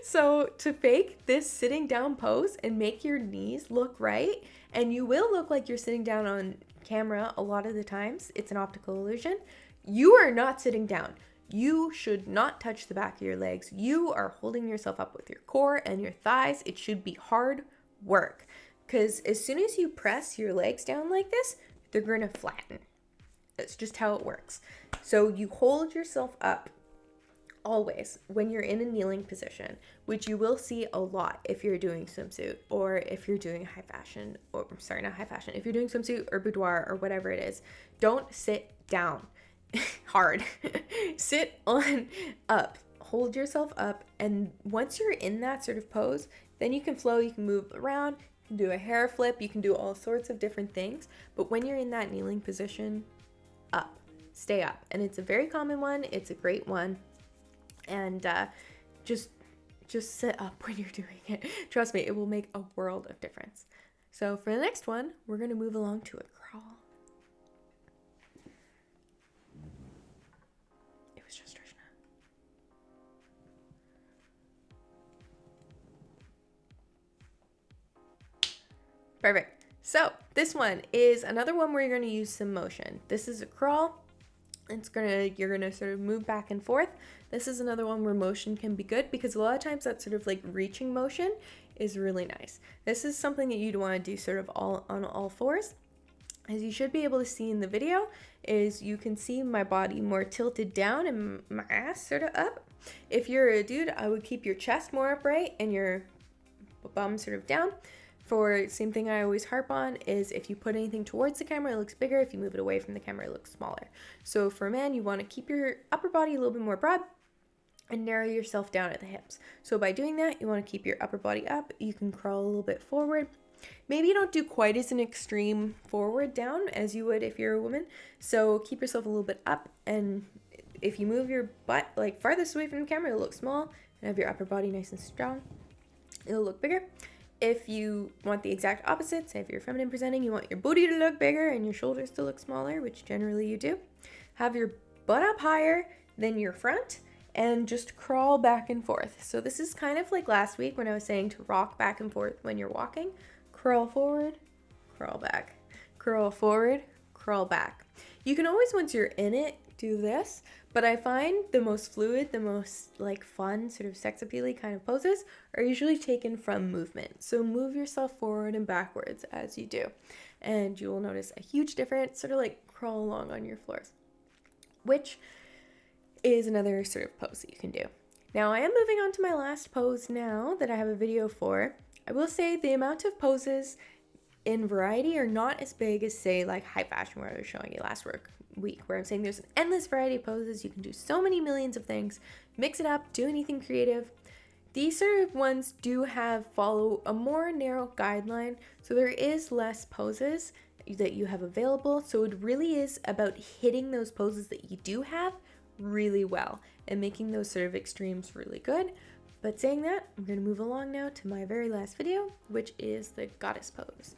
So to fake this sitting down pose and make your knees look right, and you will look like you're sitting down on camera a lot of the times, it's an optical illusion. You are not sitting down. You should not touch the back of your legs. You are holding yourself up with your core and your thighs. It should be hard work, because as soon as you press your legs down like this, they're going to flatten. That's just how it works. So you hold yourself up always when you're in a kneeling position, which you will see a lot if you're doing swimsuit or if you're doing high fashion, or sorry, not high fashion, if you're doing swimsuit or boudoir or whatever it is. Don't sit down hard. Sit on up. Hold yourself up, and once you're in that sort of pose, then you can flow, you can move around, you can do a hair flip, you can do all sorts of different things. But when you're in that kneeling position, up, stay up. And it's a very common one, it's a great one. And just sit up when you're doing it. Trust me, it will make a world of difference. So for the next one, we're going to move along to a crawl. It was just Trishna. Perfect. So this one is another one where you're going to use some motion. This is a crawl. You're gonna sort of move back and forth. This is another one where motion can be good, because a lot of times that sort of like reaching motion is really nice. This is something that you'd want to do sort of all on all fours. As you should be able to see in the video, is you can see my body more tilted down and my ass sort of up. If you're a dude, I would keep your chest more upright and your bum sort of down. For same thing I always harp on is, if you put anything towards the camera, it looks bigger. If you move it away from the camera, it looks smaller. So for a man, you want to keep your upper body a little bit more broad and narrow yourself down at the hips. So by doing that, you want to keep your upper body up. You can crawl a little bit forward. Maybe you don't do quite as an extreme forward down as you would if you're a woman. So keep yourself a little bit up, and if you move your butt like farthest away from the camera, it'll look small, and have your upper body nice and strong, it'll look bigger. If you want the exact opposite, say if you're feminine presenting, you want your booty to look bigger and your shoulders to look smaller, which generally you do, have your butt up higher than your front and just crawl back and forth. So this is kind of like last week when I was saying to rock back and forth when you're walking. Crawl forward, crawl back, crawl forward, crawl back. You can always, once you're in it, do this, but I find the most fluid, the most like fun, sort of sex appealing kind of poses are usually taken from movement. So move yourself forward and backwards as you do, and you will notice a huge difference, sort of like crawl along on your floors, which is another sort of pose that you can do. Now I am moving on to my last pose now that I have a video for. I will say the amount of poses in variety are not as big as, say, like high fashion, where I was showing you last week, where I'm saying there's an endless variety of poses. You can do so many millions of things, mix it up, do anything creative. These sort of ones do follow a more narrow guideline, so there is less poses that you have available. So it really is about hitting those poses that you do have really well and making those sort of extremes really good. But saying that, I'm going to move along now to my very last video, which is the goddess pose.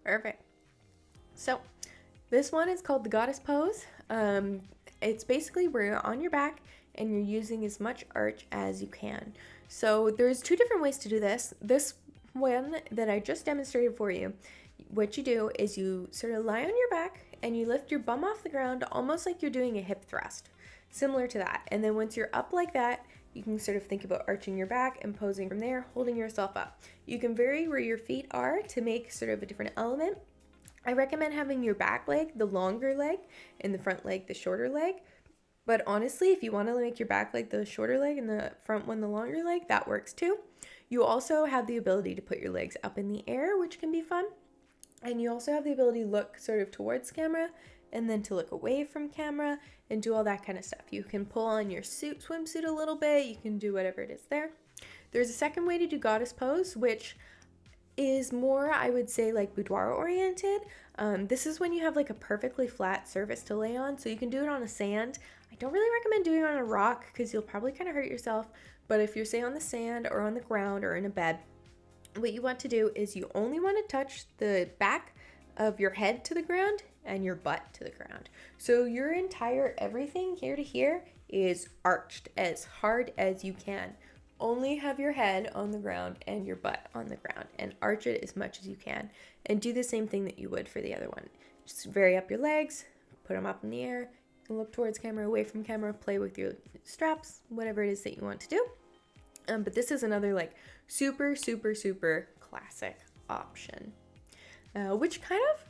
Perfect. So this one is called the goddess pose. It's basically where you're on your back and you're using as much arch as you can. So there's two different ways to do this. This one that I just demonstrated for you, what you do is you sort of lie on your back and you lift your bum off the ground almost like you're doing a hip thrust, similar to that. And then once you're up like that, you can sort of think about arching your back and posing from there, holding yourself up. You can vary where your feet are to make sort of a different element. I recommend having your back leg the longer leg and the front leg the shorter leg. But honestly, if you want to make your back leg the shorter leg and the front one the longer leg, that works too. You also have the ability to put your legs up in the air, which can be fun. And you also have the ability to look sort of towards camera and then to look away from camera and do all that kind of stuff. You can pull on your swimsuit a little bit. You can do whatever it is there. There's a second way to do goddess pose, which is more, I would say, like boudoir oriented. This is when you have like a perfectly flat surface to lay on. So you can do it on a sand. I don't really recommend doing it on a rock because you'll probably kind of hurt yourself. But if you're, say, on the sand or on the ground or in a bed, what you want to do is you only want to touch the back of your head to the ground and your butt to the ground. So your entire everything here to here is arched as hard as you can. Only have your head on the ground and your butt on the ground and arch it as much as you can. And do the same thing that you would for the other one. Just vary up your legs, put them up in the air, and look towards camera, away from camera, play with your straps, whatever it is that you want to do. But this is another like super, super, super classic option, which kind of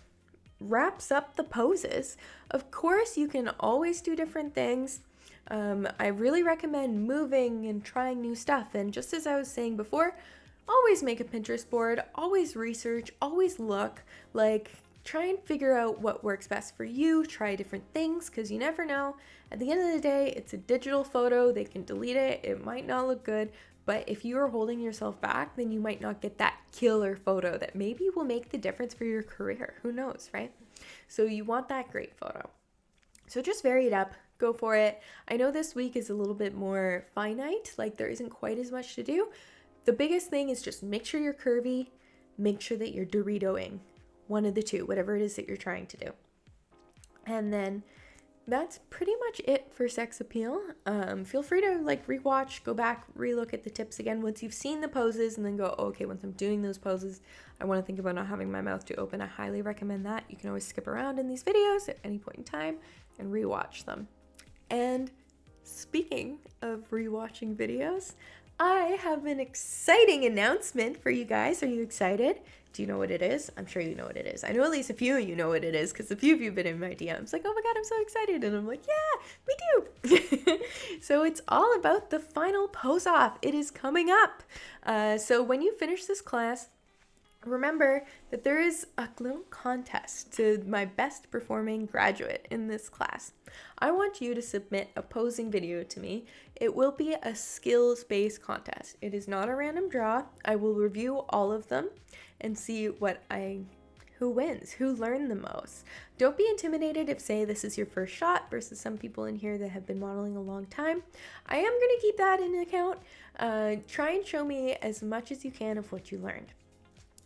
wraps up the poses. Of course, you can always do different things. I really recommend moving and trying new stuff. And just as I was saying before, always make a Pinterest board, always research, always look, like try and figure out what works best for you, try different things, because you never know. At the end of the day, it's a digital photo, they can delete it, it might not look good, but if you are holding yourself back, then you might not get that killer photo that maybe will make the difference for your career. Who knows, right? So you want that great photo. So just vary it up, go for it. I know this week is a little bit more finite, like there isn't quite as much to do. The biggest thing is just make sure you're curvy, make sure that you're Doritoing, one of the two, whatever it is that you're trying to do. And then that's pretty much it for sex appeal. Feel free to like rewatch, go back, relook at the tips again once you've seen the poses and then go, okay, once I'm doing those poses, I want to think about not having my mouth too open. I highly recommend that. You can always skip around in these videos at any point in time and rewatch them. And speaking of rewatching videos, I have an exciting announcement for you guys. Are you excited? Do you know what it is? I'm sure you know what it is. I know at least a few of you know what it is because a few of you have been in my DMs like, oh my God, I'm so excited. And I'm like, yeah, me too. So it's all about the final pose off. It is coming up. So when you finish this class, remember that there is a little contest to my best performing graduate in this class. I want you to submit a posing video to me. It will be a skills-based contest. It is not a random draw. I will review all of them and see who wins, who learned the most. Don't be intimidated if, say, this is your first shot versus some people in here that have been modeling a long time. I am going to keep that in account. Try and show me as much as you can of what you learned.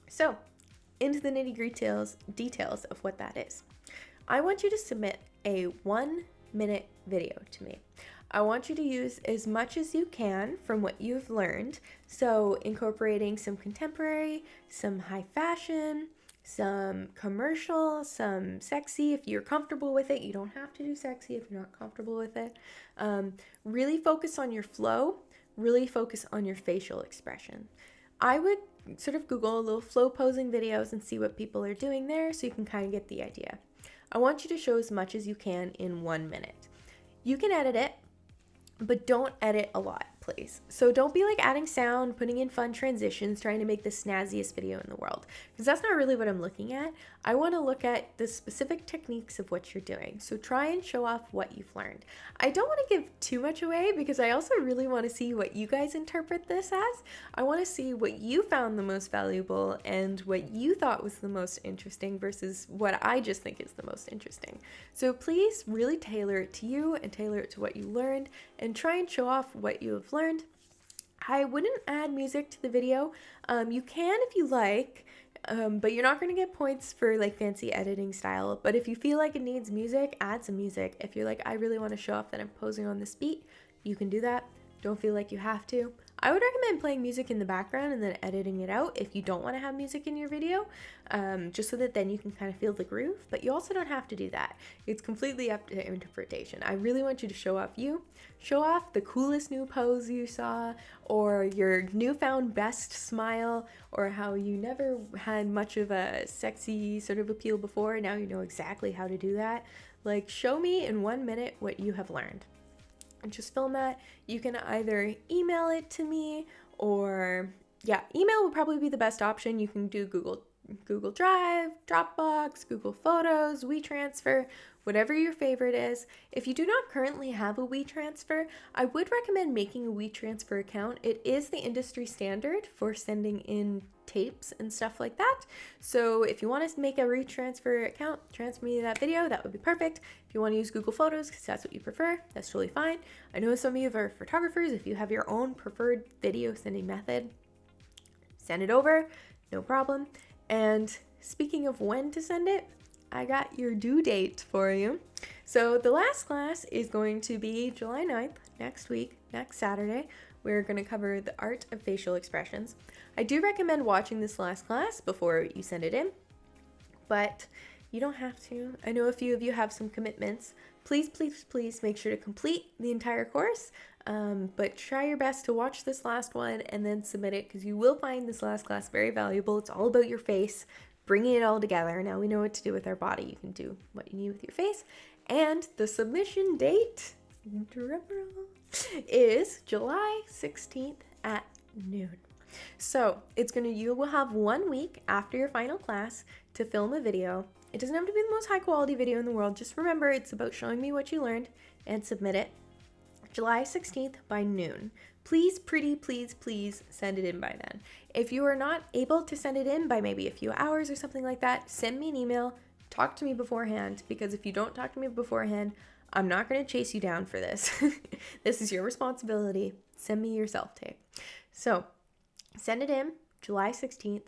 So, into the nitty-gritty details of what that is. I want you to submit a 1-minute video to me. I want you to use as much as you can from what you've learned. So, incorporating some contemporary, some high fashion, some commercial, some sexy if you're comfortable with it. You don't have to do sexy if you're not comfortable with it. Really focus on your flow. Really focus on your facial expression. I would sort of Google a little flow posing videos and see what people are doing there so you can kind of get the idea. I want you to show as much as you can in 1 minute. You can edit it, but don't edit a lot, please. So don't be like adding sound, putting in fun transitions, trying to make the snazziest video in the world, because that's not really what I'm looking at. I want to look at the specific techniques of what you're doing. So try and show off what you've learned. I don't want to give too much away because I also really want to see what you guys interpret this as. I want to see what you found the most valuable and what you thought was the most interesting versus what I just think is the most interesting. So please really tailor it to you and tailor it to what you learned and try and show off what you have learned. I wouldn't add music to the video. You can if you like, but you're not going to get points for like fancy editing style. But if you feel like it needs music, add some music. If you're like, I really want to show off that I'm posing on this beat, you can do that. Don't feel like you have to. I would recommend playing music in the background and then editing it out if you don't want to have music in your video, just so that then you can kind of feel the groove, but you also don't have to do that. It's completely up to interpretation. I really want you to show off you. Show off the coolest new pose you saw, or your newfound best smile, or how you never had much of a sexy sort of appeal before. Now you know exactly how to do that. Like, show me in 1 minute what you have learned. And just film that. You can either email it to me or, email would probably be the best option. You can do Google Drive, Dropbox, Google Photos, WeTransfer, whatever your favorite is. If you do not currently have a WeTransfer, I would recommend making a WeTransfer account. It is the industry standard for sending in tapes and stuff like that. So if you want to make a WeTransfer account, transfer me that video, that would be perfect. If you want to use Google Photos because that's what you prefer, that's totally fine. I know some of you are photographers. If you have your own preferred video sending method, send it over, no problem. And speaking of when to send it, I got your due date for you. So the last class is going to be July 9th, next week, next Saturday. We're going to cover the art of facial expressions. I do recommend watching this last class before you send it in, but you don't have to. I know a few of you have some commitments. Please, please, please make sure to complete the entire course, but try your best to watch this last one and then submit it, because you will find this last class very valuable. It's all about your face, bringing it all together. Now we know what to do with our body. You can do what you need with your face. And the submission date, is July 16th at noon. So you will have 1 week after your final class to film a video. It doesn't have to be the most high quality video in the world. Just remember, it's about showing me what you learned and submit it. July 16th by noon. Please, pretty please, please send it in by then. If you are not able to send it in by maybe a few hours or something like that, send me an email, talk to me beforehand, because if you don't talk to me beforehand, I'm not going to chase you down for this. This is your responsibility. Send me your self-tape. So send it in July 16th,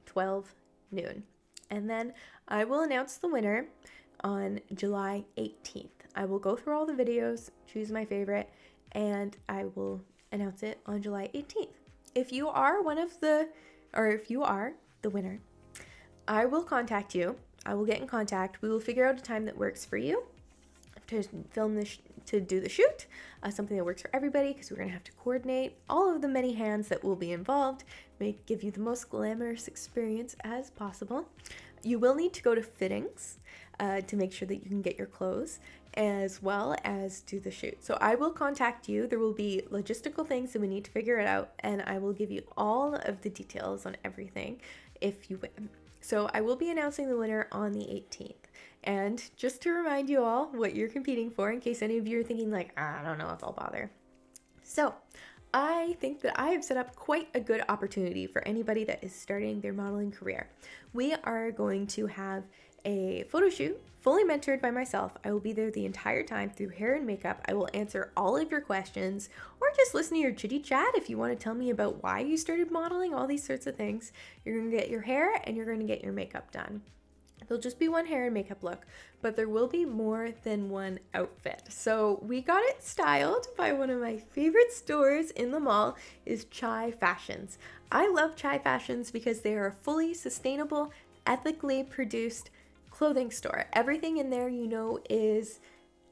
12 noon. And then I will announce the winner on July 18th. I will go through all the videos, choose my favorite, and I will announce it on July 18th. If you are the winner, I will contact you. I will get in contact. We will figure out a time that works for you to film this to do the shoot, something that works for everybody, because we're going to have to coordinate all of the many hands that will be involved, give you the most glamorous experience as possible. You will need to go to fittings to make sure that you can get your clothes, as well as do the shoot. So I will contact you. There will be logistical things that we need to figure it out, and I will give you all of the details on everything if you win. So I will be announcing the winner on the 18th. And just to remind you all what you're competing for, in case any of you are thinking like, I don't know if I'll bother. So I think that I have set up quite a good opportunity for anybody that is starting their modeling career. We are going to have a photo shoot fully mentored by myself. I will be there the entire time through hair and makeup. I will answer all of your questions, or just listen to your chitty chat if you want to tell me about why you started modeling, all these sorts of things. You're going to get your hair and you're going to get your makeup done. There'll just be one hair and makeup look, but there will be more than one outfit. So we got it styled by one of my favorite stores in the mall, is Chai Fashions. I love Chai Fashions because they are a fully sustainable, ethically produced clothing store. Everything in there, is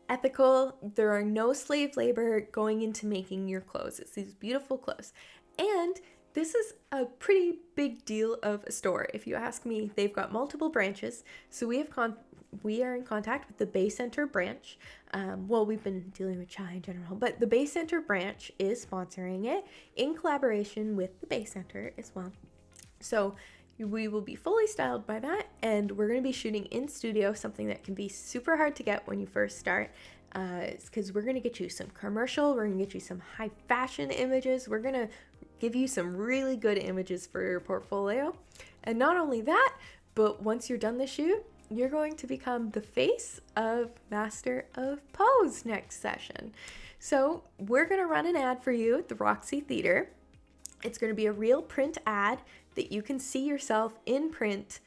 ethical. There are no slave labor going into making your clothes. It's these beautiful clothes. And this is a pretty big deal of a store. If you ask me, they've got multiple branches. So we are in contact with the Bay Center branch. We've been dealing with Chai in general, but the Bay Center branch is sponsoring it in collaboration with the Bay Center as well. So we will be fully styled by that, and we're going to be shooting in studio, something that can be super hard to get when you first start. Because we're going to get you some commercial, we're going to get you some high fashion images, we're going to give you some really good images for your portfolio. And not only that, but once you're done the shoot, you're going to become the face of Master of Pose next session. So we're going to run an ad for you at the Roxy Theater. It's going to be a real print ad that you can see yourself in print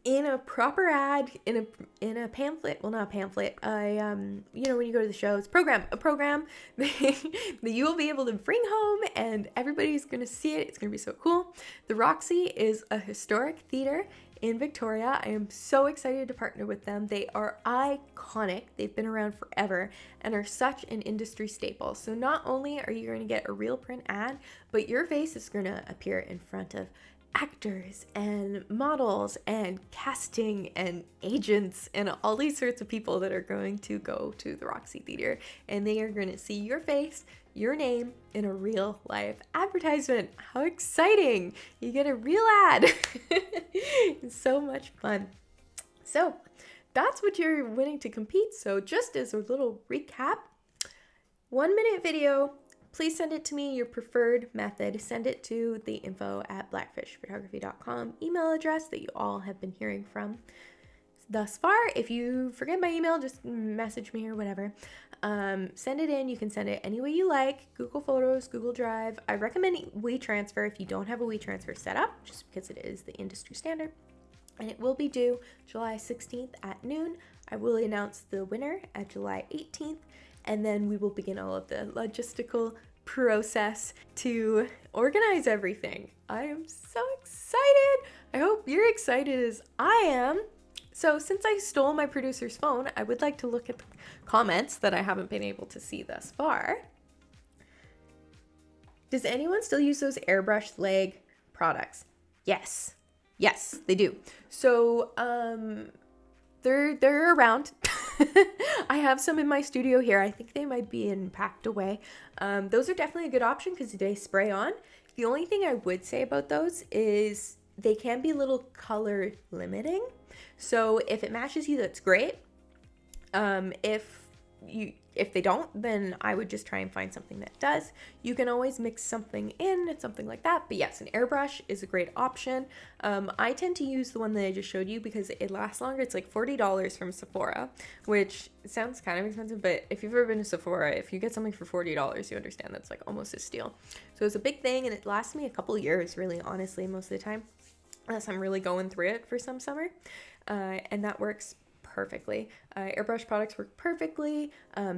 in a proper ad, in a pamphlet, well, not a pamphlet, when you go to the shows, a program that you will be able to bring home, and everybody's going to see it. It's going to be so cool. The Roxy is a historic theater in Victoria. I am so excited to partner with them. They are iconic. They've been around forever and are such an industry staple. So not only are you going to get a real print ad, but your face is going to appear in front of actors and models and casting and agents and all these sorts of people that are going to go to the Roxy Theater, and they are going to see your face, your name in a real life advertisement. How exciting! You get a real ad. It's so much fun. So that's what you're winning to compete. So just as a little recap, 1 minute video. Please send it to me, your preferred method. Send it to the info@blackfishphotography.com email address that you all have been hearing from thus far. If you forget my email, just message me or whatever. Send it in. You can send it any way you like. Google Photos, Google Drive. I recommend WeTransfer if you don't have a WeTransfer set up, just because it is the industry standard. And it will be due July 16th at noon. I will announce the winner at July 18th. And then we will begin all of the logistical process to organize everything. I am so excited. I hope you're excited as I am. So since I stole my producer's phone, I would like to look at the comments that I haven't been able to see thus far. Does anyone still use those airbrush leg products? Yes. Yes, they do. So, they're around. I have some in my studio here. I think they might be packed away. Those are definitely a good option because they spray on. The only thing I would say about those is they can be a little color limiting. So if it matches you, that's great. If they don't, then I would just try and find something that does. You can always mix something in and something like that. But yes, an airbrush is a great option. I tend to use the one that I just showed you because it lasts longer. It's like $40 from Sephora, which sounds kind of expensive, but if you've ever been to Sephora, if you get something for $40, you understand that's like almost a steal. So it's a big thing, and it lasts me a couple years, really, honestly, most of the time, unless I'm really going through it for some summer. And that works perfectly. Airbrush products work perfectly.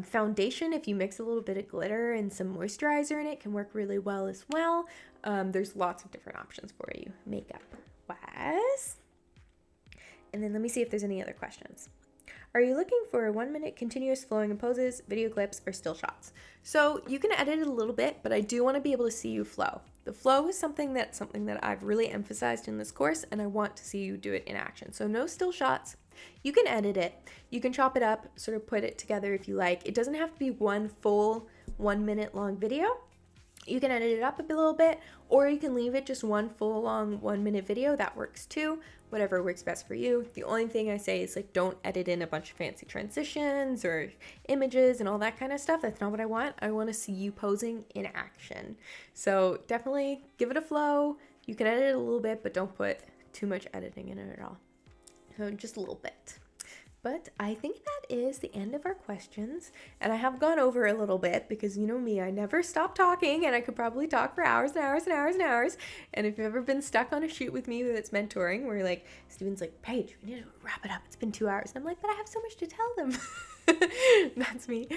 Foundation, if you mix a little bit of glitter and some moisturizer in it, can work really well as well. There's lots of different options for you makeup wise. And then let me see if there's any other questions. Are you looking for 1 minute continuous flowing in poses, video clips, or still shots? So you can edit it a little bit, but I do want to be able to see you flow. The flow is something that I've really emphasized in this course, and I want to see you do it in action. So no still shots. You can edit it. You can chop it up, sort of put it together if you like. It doesn't have to be one full 1 minute long video. You can edit it up a little bit, or you can leave it just one full long 1 minute video. That works too. Whatever works best for you. The only thing I say is like, don't edit in a bunch of fancy transitions or images and all that kind of stuff. That's not what I want. I want to see you posing in action. So definitely give it a flow. You can edit it a little bit, but don't put too much editing in it at all. So just a little bit. But I think that is the end of our questions. And I have gone over a little bit because you know me, I never stop talking, and I could probably talk for hours and hours and hours and hours. And if you've ever been stuck on a shoot with me that's mentoring, where like Steven's like, Paige, we need to wrap it up. It's been 2 hours. And I'm like, but I have so much to tell them. That's me.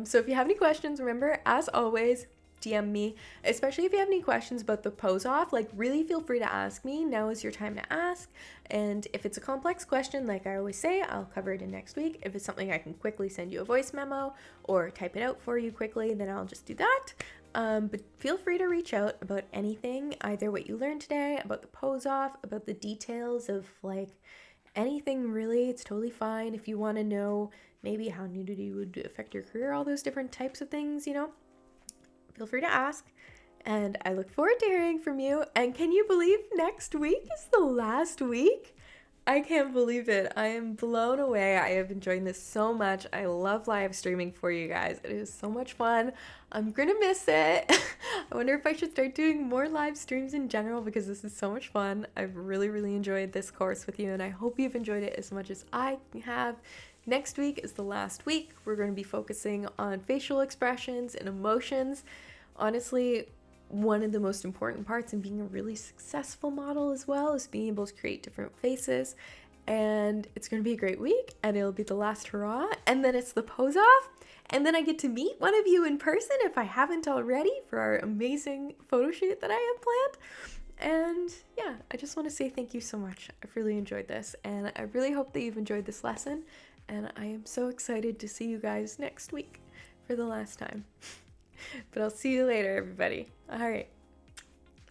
So if you have any questions, remember, as always, DM me, especially if you have any questions about the pose off. Like, really feel free to ask me. Now is your time to ask. And if it's a complex question, like I always say, I'll cover it in next week. If it's something I can quickly send you a voice memo or type it out for you quickly, then I'll just do that. But feel free to reach out about anything, either what you learned today, about the pose off, about the details of like anything really. It's totally fine. If you want to know maybe how nudity would affect your career, all those different types of things, you know, feel free to ask, and I look forward to hearing from you. And can you believe next week is the last week? I can't believe it. I am blown away. I have enjoyed this so much. I love live streaming for you guys. It is so much fun. I'm gonna miss it. I wonder if I should start doing more live streams in general because this is so much fun. I've really, really enjoyed this course with you, and I hope you've enjoyed it as much as I have. Next week is the last week. We're going to be focusing on facial expressions and emotions. Honestly, one of the most important parts in being a really successful model as well is being able to create different faces. And it's going to be a great week, and it'll be the last hurrah, and then it's the pose off, and then I get to meet one of you in person if I haven't already for our amazing photo shoot that I have planned. And yeah, I just want to say thank you so much. I've really enjoyed this, and I really hope that you've enjoyed this lesson, and I am so excited to see you guys next week for the last time. But I'll see you later, everybody. All right.